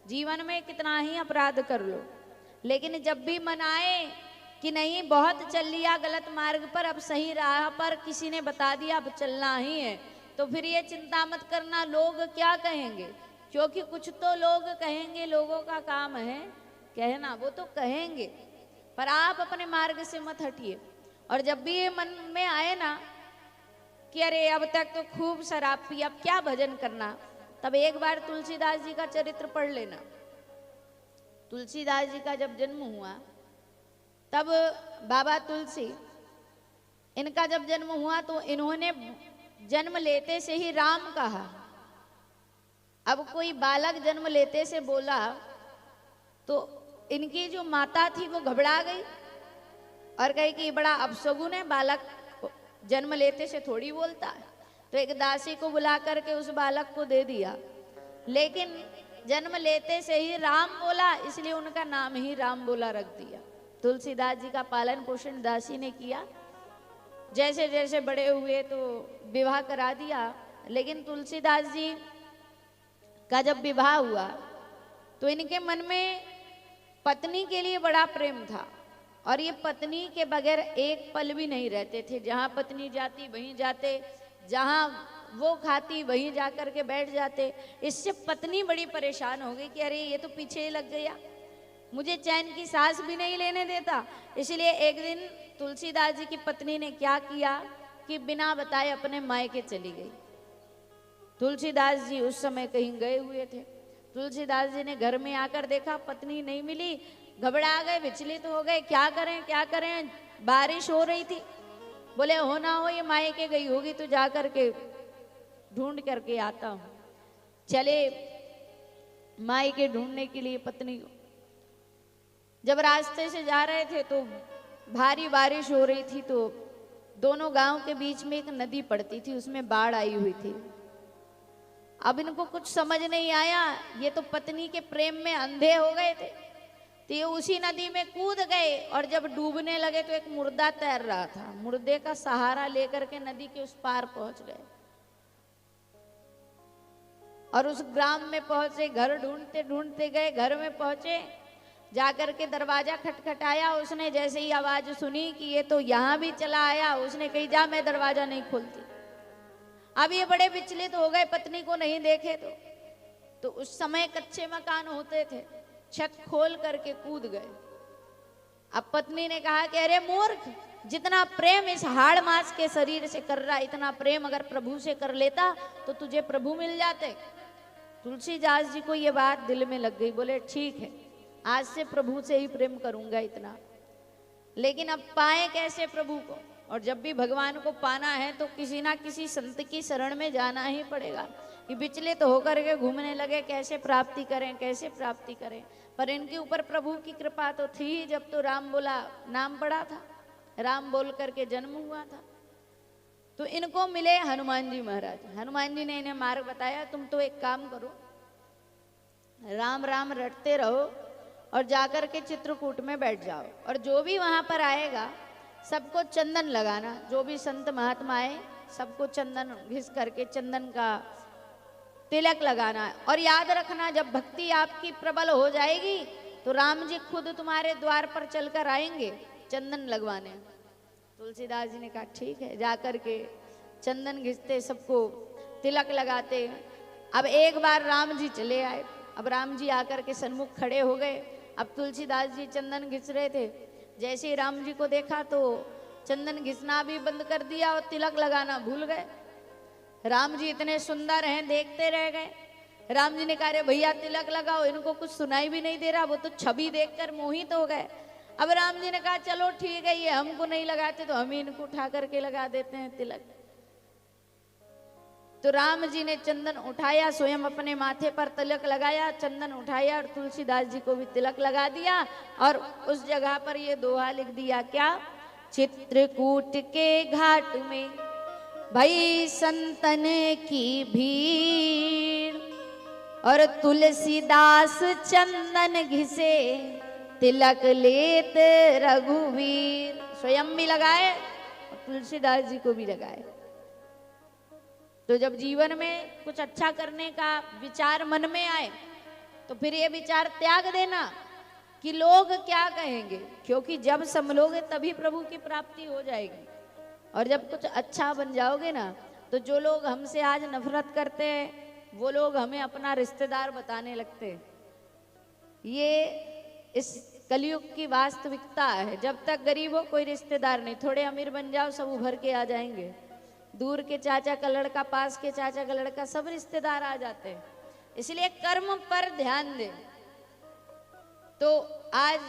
जीवन में कितना ही अपराध कर लो, लेकिन जब भी मन आए कि नहीं बहुत चल लिया गलत मार्ग पर, अब सही राह पर किसी ने बता दिया अब चलना ही है, तो फिर ये चिंता मत करना लोग क्या कहेंगे, क्योंकि कुछ तो लोग कहेंगे, लोगों का काम है कहना, वो तो कहेंगे, पर आप अपने मार्ग से मत हटिए। और जब भी ये मन में आए ना कि अरे अब तक तो खूब शराब पी, अब क्या भजन करना, तब एक बार तुलसीदास जी का चरित्र पढ़ लेना। तुलसीदास जी का जब जन्म हुआ तब बाबा तुलसी, इनका जब जन्म हुआ तो इन्होंने जन्म लेते से ही राम कहा। अब कोई बालक जन्म लेते से बोला तो इनकी जो माता थी वो घबरा गई और कही कि बड़ा अपशगुन है, बालक जन्म लेते से थोड़ी बोलता है। तो एक दासी को बुला करके उस बालक को दे दिया, लेकिन जन्म लेते से ही राम बोला, इसलिए उनका नाम ही राम बोला रख दिया। तुलसीदास जी का पालन पोषण दासी ने किया, जैसे जैसे बड़े हुए तो विवाह करा दिया। लेकिन तुलसीदास जी का जब विवाह हुआ तो इनके मन में पत्नी के लिए बड़ा प्रेम था, और ये पत्नी के बगैर एक पल भी नहीं रहते थे। जहाँ पत्नी जाती वहीं जाते, जहाँ वो खाती वहीं जा कर के बैठ जाते। इससे पत्नी बड़ी परेशान हो गई कि अरे ये तो पीछे ही लग गया, मुझे चैन की सांस भी नहीं लेने देता। इसलिए एक दिन तुलसीदास जी की पत्नी ने क्या किया कि बिना बताए अपने मायके चली गई। तुलसीदास जी उस समय कहीं गए हुए थे। तुलसीदास जी ने घर में आकर देखा पत्नी नहीं मिली, घबरा गए, विचलित हो गए, क्या करें क्या करें। बारिश हो रही थी, बोले हो ना हो ये मायके गई होगी तो जा करके ढूंढ करके आता हूं। चले मायके ढूंढने के लिए पत्नी को। जब रास्ते से जा रहे थे तो भारी बारिश हो रही थी, तो दोनों गांव के बीच में एक नदी पड़ती थी, उसमें बाढ़ आई हुई थी। अब इनको कुछ समझ नहीं आया, ये तो पत्नी के प्रेम में अंधे हो गए थे, तो ये उसी नदी में कूद गए। और जब डूबने लगे तो एक मुर्दा तैर रहा था, मुर्दे का सहारा लेकर के नदी के उस पार पहुंच गए और उस ग्राम में पहुंचे। घर ढूंढते ढूंढते गए, घर में पहुंचे, जाकर के दरवाजा खटखटाया। उसने जैसे ही आवाज सुनी कि ये तो यहां भी चला आया, उसने कही जा मैं दरवाजा नहीं खोलती। अब ये बड़े विचलित हो गए, पत्नी को नहीं देखे तो उस समय कच्चे मकान होते थे, छत खोल करके कूद गए। अब पत्नी ने कहा कि अरे मूर्ख, जितना प्रेम इस हाड़ मांस के शरीर से कर रहा, इतना प्रेम अगर प्रभु से कर लेता तो तुझे प्रभु मिल जाते। तुलसीदास जी को ये बात दिल में लग गई, बोले ठीक है आज से प्रभु से ही प्रेम करूंगा इतना। लेकिन अब पाए कैसे प्रभु को, और जब भी भगवान को पाना है तो किसी ना किसी संत की शरण में जाना ही पड़ेगा। ये विचलित होकर के घूमने लगे, कैसे प्राप्ति करें कैसे प्राप्ति करें। पर इनके ऊपर प्रभु की कृपा तो थी, जब तो राम बोला नाम पड़ा था, राम बोल करके जन्म हुआ था। तो इनको मिले हनुमान जी महाराज। हनुमान जी ने इन्हें मार्ग बताया, तुम तो एक काम करो, राम राम रटते रहो और जाकर के चित्रकूट में बैठ जाओ, और जो भी वहां पर आएगा सबको चंदन लगाना। जो भी संत महात्मा आए सबको चंदन घिस करके चंदन का तिलक लगाना। और याद रखना जब भक्ति आपकी प्रबल हो जाएगी तो राम जी खुद तुम्हारे द्वार पर चलकर आएंगे चंदन लगवाने। तुलसीदास जी ने कहा ठीक है, जाकर के चंदन घिसते, सबको तिलक लगाते। अब एक बार राम जी चले आए, अब राम जी आकर के सन्मुख खड़े हो गए। अब तुलसीदास जी चंदन घिस रहे थे, जैसे ही राम जी को देखा तो चंदन घिसना भी बंद कर दिया और तिलक लगाना भूल गए। राम जी इतने सुंदर हैं, देखते रह गए। राम जी ने कहा भैया तिलक लगाओ, इनको कुछ सुनाई भी नहीं दे रहा, वो तो छवि देखकर मोहित हो गए। अब राम जी ने कहा चलो ठीक है, ये हमको नहीं लगाते तो हम ही इनको उठा करके लगा देते हैं तिलक। तो राम जी ने चंदन उठाया, स्वयं अपने माथे पर तिलक लगाया, चंदन उठाया और तुलसीदास जी को भी तिलक लगा दिया। और उस जगह पर ये दोहा लिख दिया, क्या? चित्रकूट के घाट में भई संतन की भीड़, और तुलसीदास चंदन घिसे तिलक लेत रघुवीर। स्वयं भी लगाए और तुलसीदास जी को भी लगाए। तो जब जीवन में कुछ अच्छा करने का विचार मन में आए तो फिर ये विचार त्याग देना कि लोग क्या कहेंगे, क्योंकि जब संभलोगे तभी प्रभु की प्राप्ति हो जाएगी। और जब कुछ अच्छा बन जाओगे ना, तो जो लोग हमसे आज नफरत करते हैं वो लोग हमें अपना रिश्तेदार बताने लगते हैं। ये इस कलयुग की वास्तविकता है। जब तक गरीब हो कोई रिश्तेदार नहीं, थोड़े अमीर बन जाओ सब उभर के आ जाएंगे। दूर के चाचा का लड़का, पास के चाचा का लड़का, सब रिश्तेदार आ जाते हैं। इसलिए कर्म पर ध्यान दें। तो आज